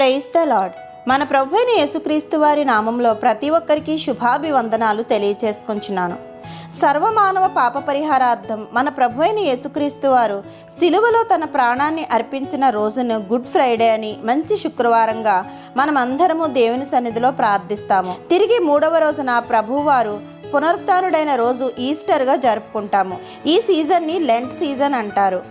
Praise the lord. మన ప్రభు అయిన యేసుక్రీస్తు వారి నామంలో ప్రతి ఒక్కరికి శుభాభివందనాలు తెలియచేసుకుంటున్నాను. సర్వమానవ పాప పరిహారార్థం మన ప్రభు అయిన యేసుక్రీస్తు వారు సిలువలో తన ప్రాణాన్ని అర్పించిన రోజును గుడ్ ఫ్రైడే అని మంచి శుక్రవారంగా మనమందరము దేవుని సన్నిధిలో ప్రార్థిస్తాము. తిరిగి మూడవ రోజున ప్రభువారు పునరుత్థానుడైన రోజు ఈస్టర్గా జరుపుకుంటాము. ఈ సీజన్ని లెంట్ సీజన్ అంటారు.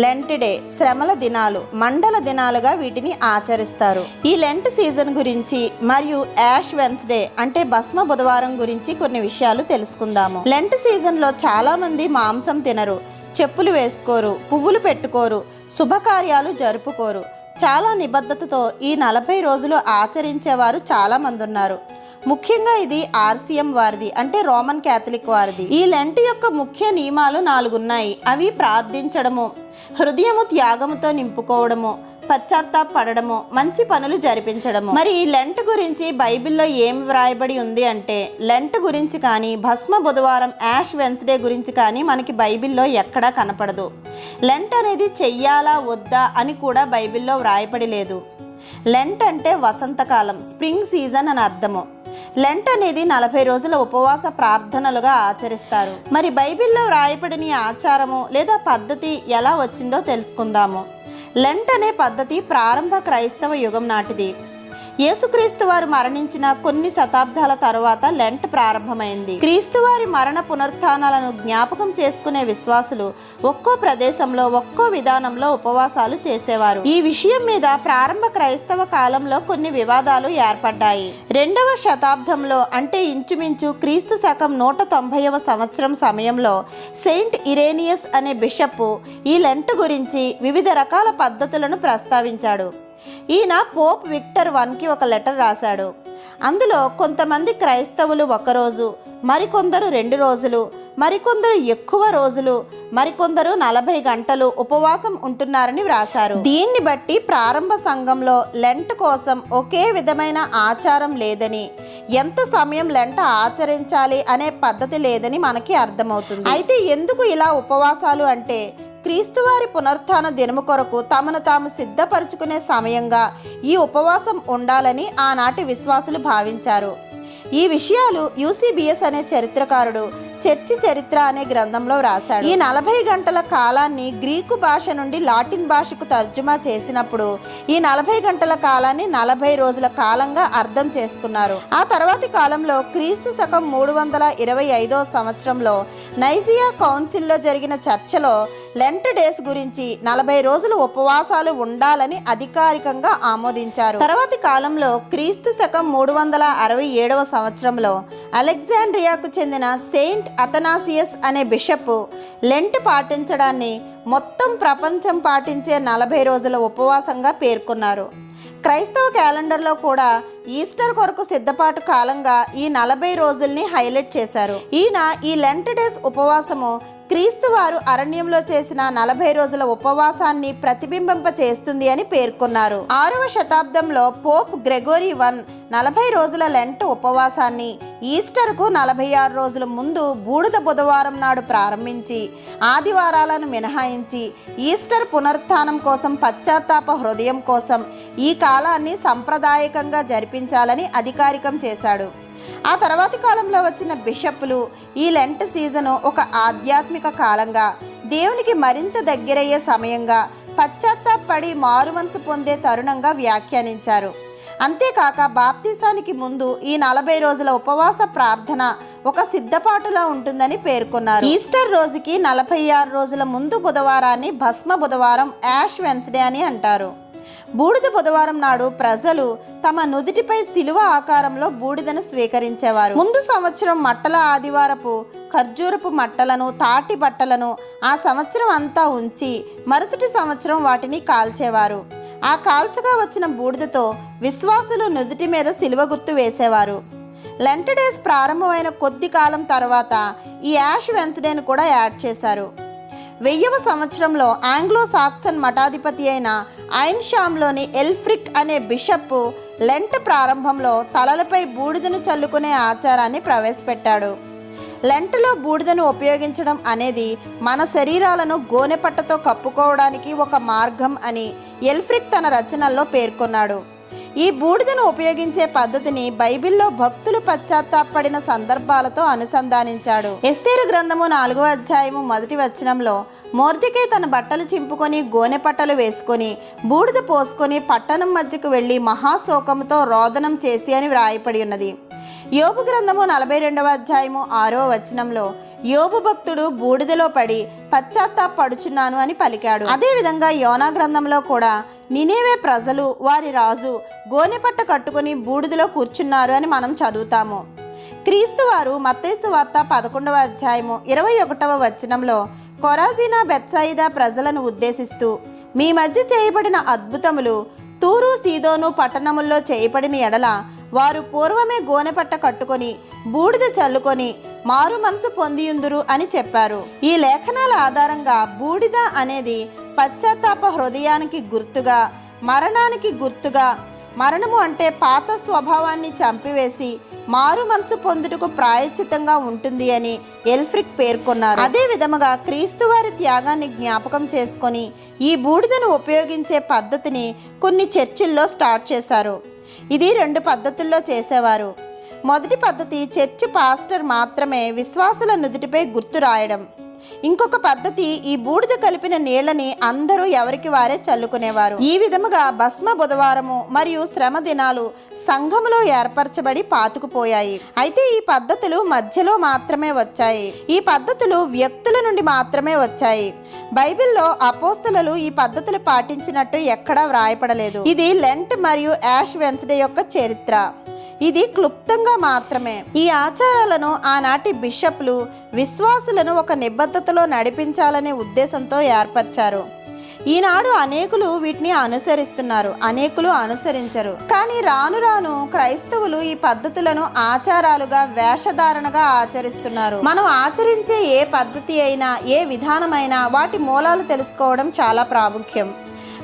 లెంట్ డే, శ్రమల దినాలు, మండల దినాలుగా వీటిని ఆచరిస్తారు. ఈ లెంట్ సీజన్ గురించి మరియు యాష్ వెన్స్డే అంటే భస్మ బుధవారం గురించి కొన్ని విషయాలు తెలుసుకుందాము. లెంట్ సీజన్లో చాలామంది మాంసం తినరు, చెప్పులు వేసుకోరు, పువ్వులు పెట్టుకోరు, శుభకార్యాలు జరుపుకోరు. చాలా నిబద్ధతతో ఈ 40 రోజులు ఆచరించేవారు చాలామంది ఉన్నారు. ముఖ్యంగా ఇది ఆర్సిఎం వారిది అంటే రోమన్ క్యాథలిక్ వారిది. ఈ లెంట్ యొక్క ముఖ్య నియమాలు 4 ఉన్నాయి. అవి ప్రార్థించడము, హృదయము త్యాగముతో నింపుకోవడము, పశ్చాత్తాపడము, మంచి పనులు జరిపించడము. మరి ఈ లెంట్ గురించి బైబిల్లో ఏం వ్రాయబడి ఉంది అంటే లెంట్ గురించి కానీ భస్మ బుధవారం యాష్ వెన్స్డే గురించి కానీ మనకి బైబిల్లో ఎక్కడా కనపడదు. లెంట్ అనేది చెయ్యాలా వద్దా అని కూడా బైబిల్లో వ్రాయబడి లేదు. లెంట్ అంటే వసంతకాలం, స్ప్రింగ్ సీజన్ అని అర్థము. లెంట్ అనేది 40 రోజుల ఉపవాస ప్రార్థనలుగా ఆచరిస్తారు. మరి బైబిల్లో వ్రాయబడిన ఆచారము లేదా పద్ధతి ఎలా వచ్చిందో తెలుసుకుందాము. లెంట్ అనే పద్ధతి ప్రారంభ క్రైస్తవ యుగం నాటిది. యేసుక్రీస్తు వారు మరణించిన కొన్ని శతాబ్దాల తరువాత లెంట్ ప్రారంభమైంది. క్రీస్తువారి మరణ పునరుత్థానాలను జ్ఞాపకం చేసుకునే విశ్వాసులు ఒక్కో ప్రదేశంలో ఒక్కో విధానంలో ఉపవాసాలు చేసేవారు. ఈ విషయం మీద ప్రారంభ క్రైస్తవ కాలంలో కొన్ని వివాదాలు ఏర్పడ్డాయి. 2వ శతాబ్దంలో అంటే ఇంచుమించు క్రీస్తు శకం 190వ సంవత్సరం సమయంలో సెయింట్ ఇరేనియస్ అనే బిషప్ ఈ లెంట్ గురించి వివిధ రకాల పద్ధతులను ప్రస్తావించాడు. ఈయన పోప్ విక్టర్ Iకి ఒక లెటర్ రాశాడు. అందులో కొంతమంది క్రైస్తవులు 1 రోజు, మరికొందరు 2 రోజులు, మరికొందరు ఎక్కువ రోజులు, మరికొందరు 40 గంటలు ఉపవాసం ఉంటున్నారని వ్రాశారు. దీన్ని బట్టి ప్రారంభ సంఘంలో లెంట్ కోసం ఒకే విధమైన ఆచారం లేదని, ఎంత సమయం లెంట్ ఆచరించాలి అనే పద్ధతి లేదని మనకి అర్థమవుతుంది. అయితే ఎందుకు ఇలా ఉపవాసాలు అంటే క్రీస్తువారి పునరుత్థాన దినము కొరకు తమను తాము సిద్ధపరచుకునే సమయంగా ఈ ఉపవాసం ఉండాలని ఆనాటి విశ్వాసులు భావించారు. ఈ విషయాలు యూసీబీఎస్ అనే చరిత్రకారుడు చర్చి చరిత్ర అనే గ్రంథంలో రాశాడు. ఈ 40 గంటల కాలాన్ని గ్రీకు భాష నుండి లాటిన్ భాషకు తర్జుమా చేసినప్పుడు ఈ 40 గంటల కాలాన్ని 40 రోజుల కాలంగా అర్థం చేసుకున్నారు. ఆ తర్వాతి కాలంలో క్రీస్తు శకం 325వ సంవత్సరంలో నైజియా కౌన్సిల్లో జరిగిన చర్చలో లెంట్ డేస్ గురించి 40 రోజులు ఉపవాసాలు ఉండాలని అధికారికంగా ఆమోదించారు. తర్వాతి కాలంలో క్రీస్తు శకం 367వ సంవత్సరంలో అలెగ్జాండ్రియాకు చెందిన సెయింట్ అథనాసియస్ అనే బిషప్ లెంట్ పాటించడాన్ని మొత్తం ప్రపంచం పాటించే 40 రోజుల ఉపవాసంగా పేర్కొన్నారు. క్రైస్తవ క్యాలెండర్లో కూడా ఈస్టర్ కొరకు సిద్ధపాటు కాలంగా ఈ 40 రోజుల్ని హైలైట్ చేశారు. ఈయన ఈ లెంట్ డేస్ ఉపవాసము క్రీస్తు వారు అరణ్యంలో చేసిన 40 రోజుల ఉపవాసాన్ని ప్రతిబింబింప చేస్తుంది అని పేర్కొన్నారు. 6వ శతాబ్దంలో పోప్ గ్రెగోరీ I 40 రోజుల లెంట్ ఉపవాసాన్ని ఈస్టర్కు 46 రోజుల ముందు బూడిద బుధవారం నాడు ప్రారంభించి ఆదివారాలను మినహాయించి ఈస్టర్ పునరుత్థానం కోసం పశ్చాత్తాప హృదయం కోసం ఈ కాలాన్ని సంప్రదాయకంగా జరిపించాలని అధికారికం చేశాడు. ఆ తర్వాతి కాలంలో వచ్చిన బిషప్లు ఈ లెంట్ సీజను ఒక ఆధ్యాత్మిక కాలంగా, దేవునికి మరింత దగ్గరయ్యే సమయంగా, పశ్చాత్తాపడి మారు మనసు పొందే తరుణంగా వ్యాఖ్యానించారు. అంతేకాక బాప్తిసానికి ముందు ఈ 40 రోజుల ఉపవాస ప్రార్థన ఒక సిద్ధపాటులా ఉంటుందని పేర్కొన్నారు. ఈస్టర్ రోజుకి 46 రోజుల ముందు బుధవారాన్ని భస్మ బుధవారం యాష్ వెన్స్డే అని అంటారు. బూడిద బుధవారం నాడు ప్రజలు తమ నుదిటిపై శిలువ ఆకారంలో బూడిదను స్వీకరించేవారు. ముందు సంవత్సరం మట్టల ఆదివారపు ఖర్జూరపు మట్టలను, తాటి బట్టలను ఆ సంవత్సరం అంతా ఉంచి మరుసటి సంవత్సరం వాటిని కాల్చేవారు. ఆ కాల్చగా వచ్చిన బూడిదతో విశ్వాసులు నుదిటి మీద శిలువ గుర్తు వేసేవారు. లెంట్ డేస్ ప్రారంభమైన కొద్ది కాలం తర్వాత ఈ యాష్ వెన్స్డేను కూడా యాడ్ చేశారు. 1000వ సంవత్సరంలో ఆంగ్లో సాక్సన్ మఠాధిపతి అయిన ఐన్షామ్లోని ఎల్ఫ్రిక్ అనే బిషప్ లెంట్ ప్రారంభంలో తలలపై బూడిదను చల్లుకునే ఆచారాన్ని ప్రవేశపెట్టాడు. లెంటలో బూడిదను ఉపయోగించడం అనేది మన శరీరాలను గోనెపట్టతో కప్పుకోవడానికి ఒక మార్గం అని ఎల్ఫ్రిక్ తన రచనల్లో పేర్కొన్నాడు. ఈ బూడిదను ఉపయోగించే పద్ధతిని బైబిల్లో భక్తులు పశ్చాత్తాపడిన సందర్భాలతో అనుసంధానించాడు. ఎస్తేరు గ్రంథము 4వ అధ్యాయము 1వ వచనంలో మొర్దెకై తన బట్టలు చింపుకొని గోనె పట్టలు వేసుకొని బూడిద పోసుకొని పట్టణం మధ్యకు వెళ్ళి మహాశోకంతో రోదనం చేసి అని వ్రాయపడి ఉన్నది. యోబు గ్రంథము 42వ అధ్యాయము 6వ వచనంలో యోబు భక్తుడు బూడిదలో పడి పశ్చాత్తాపడుచున్నాను అని పలికాడు. అదేవిధంగా యోనా గ్రంథంలో కూడా నినేవే ప్రజలు వారి రాజు గోనెపట్ట కట్టుకుని బూడిదలో కూర్చున్నారు అని మనం చదువుతాము. క్రీస్తు వారు మత్తయి సువార్త 11వ అధ్యాయము 21వ వచనంలో కొరాజీనా బెత్సాయిదా ప్రజలను ఉద్దేశిస్తూ మీ మధ్య చేయబడిన అద్భుతములు తూరు సీదోను పట్టణముల్లో చేయబడిన ఎడల వారు పూర్వమే గోనెపట్ట కట్టుకొని బూడిద చల్లుకొని మారు మనసు పొందియుందురు అని చెప్పారు. ఈ లేఖనాల ఆధారంగా బూడిద అనేది పశ్చాత్తాప హృదయానికి గుర్తుగా, మరణానికి గుర్తుగా, మరణము అంటే పాత స్వభావాన్ని చంపివేసి మారు మనసు పొందుటకు ప్రాయశ్చితంగా ఉంటుంది అని ఎల్ఫ్రిక్ పేర్కొన్నారు. అదే విధముగా క్రీస్తు వారి త్యాగాన్ని జ్ఞాపకం చేసుకొని ఈ బూడిదను ఉపయోగించే పద్ధతిని కొన్ని చర్చిల్లో స్టార్ట్ చేశారు. ఇది 2 పద్ధతుల్లో చేసేవారు. మొదటి పద్ధతి చర్చి పాస్టర్ మాత్రమే విశ్వాసుల నుదుటిపై గుర్తు రాయడం. ఇంకొక పద్ధతి ఈ బూడిద కలిపిన నీళ్ళని అందరూ ఎవరికి వారే చల్లుకునేవారు. ఈ విధముగా భస్మ బుధవారము మరియు శ్రమ దినాలు సంఘములో ఏర్పరచబడి పాతుకుపోయాయి. అయితే ఈ పద్ధతులు మధ్యలో మాత్రమే వచ్చాయి. ఈ పద్ధతులు వ్యక్తుల నుండి మాత్రమే వచ్చాయి. బైబిల్లో అపోస్తలులు ఈ పద్ధతులు పాటించినట్టు ఎక్కడా వ్రాయపడలేదు. ఇది లెంట్ మరియు యాష్ వెన్స్డే యొక్క చరిత్ర. ఇది క్లుప్తంగా మాత్రమే. ఈ ఆచారాలను ఆనాటి బిషప్లు విశ్వాసులను ఒక నిబద్ధతలో నడిపించాలనే ఉద్దేశంతో ఏర్పరిచారు. ఈనాడు అనేకులు వీటిని అనుసరిస్తున్నారు, అనేకులు అనుసరించరు. కానీ రాను రాను క్రైస్తవులు ఈ పద్ధతులను ఆచారాలుగా, వేషధారణగా ఆచరిస్తున్నారు. మనం ఆచరించే ఏ పద్ధతి అయినా, ఏ విధానమైనా వాటి మూలాలు తెలుసుకోవడం చాలా ప్రాముఖ్యం.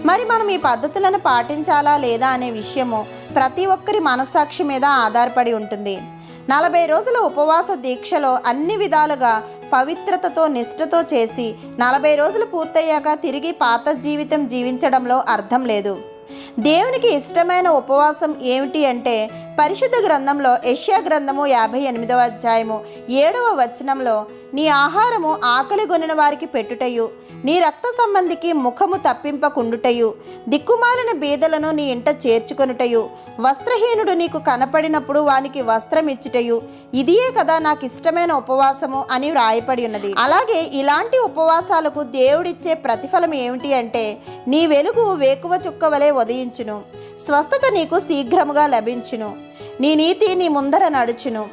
మరి మనం ఈ పద్ధతులను పాటించాలా లేదా అనే విషయము ప్రతి ఒక్కరి మనస్సాక్షి మీద ఆధారపడి ఉంటుంది. 40 రోజుల ఉపవాస దీక్షలో అన్ని విధాలుగా పవిత్రతతో, నిష్ఠతో చేసి 40 రోజులు పూర్తయ్యాక తిరిగి పాత జీవితం జీవించడంలో అర్థం లేదు. దేవునికి ఇష్టమైన ఉపవాసం ఏమిటి అంటే పరిశుద్ధ గ్రంథంలో యెషయా గ్రంథము 58వ అధ్యాయము 7వ వచనంలో నీ ఆహారము ఆకలి గొనిన వారికి పెట్టుటయు, నీ రక్త సంబంధికి ముఖము తప్పింపకుండుటయు, దిక్కుమాలిన బీదలను నీ ఇంట చేర్చుకొనుటయు, వస్త్రహీనుడు నీకు కనపడినప్పుడు వానికి వస్త్రం ఇచ్చుటయు, ఇదియే కదా నాకు ఇష్టమైన ఉపవాసము అని వ్రాయపడి ఉన్నది. అలాగే ఇలాంటి ఉపవాసాలకు దేవుడిచ్చే ప్రతిఫలం ఏమిటి అంటే నీ వెలుగు వేకువ చుక్క వలె ఉదయించును, స్వస్థత నీకు శీఘ్రముగా లభించును, నీ నీతి నీ ముందర నడుచును,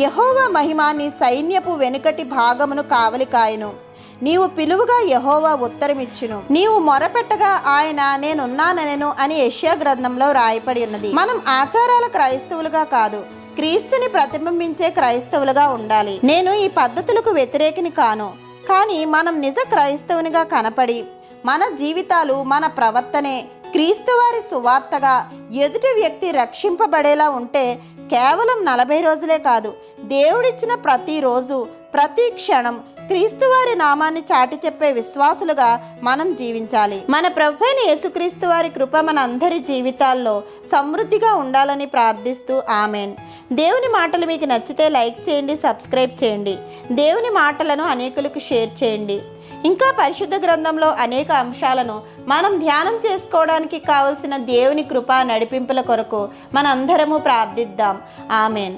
యెహోవా మహిమ నీ సైన్యపు వెనుకటి భాగమును కావలి కాయను, నీవు పిలువుగా యెహోవా ఉత్తరమిచ్చును, నీవు మొరపెట్టగా ఆయన నేనున్నానెను అని యెషయా గ్రంథంలో రాయపడి ఉన్నది. మనం ఆచారాల క్రైస్తవులుగా కాదు, క్రీస్తుని ప్రతిబింబించే క్రైస్తవులుగా ఉండాలి. నేను ఈ పద్ధతులకు వ్యతిరేకిని కాను. కానీ మనం నిజ క్రైస్తవునిగా కనపడి మన జీవితాలు, మన ప్రవర్తనే క్రీస్తువారి సువార్తగా ఎదుటి వ్యక్తి రక్షింపబడేలా ఉంటే కేవలం 40 రోజులే కాదు, దేవుడిచ్చిన ప్రతిరోజు, ప్రతి క్షణం క్రీస్తువారి నామాన్ని చాటి చెప్పే విశ్వాసులుగా మనం జీవించాలి. మన ప్రభువైన యేసుక్రీస్తు వారి కృప మన అందరి జీవితాల్లో సమృద్ధిగా ఉండాలని ప్రార్థిస్తూ ఆమెన్. దేవుని మాటలు మీకు నచ్చితే లైక్ చేయండి, సబ్స్క్రైబ్ చేయండి. దేవుని మాటలను అనేకులకు షేర్ చేయండి. ఇంకా పరిశుద్ధ గ్రంథంలో అనేక అంశాలను మనం ధ్యానం చేసుకోవడానికి కావలసిన దేవుని కృప నడిపింపుల కొరకు మనందరము ప్రార్థిద్దాం. ఆమెన్.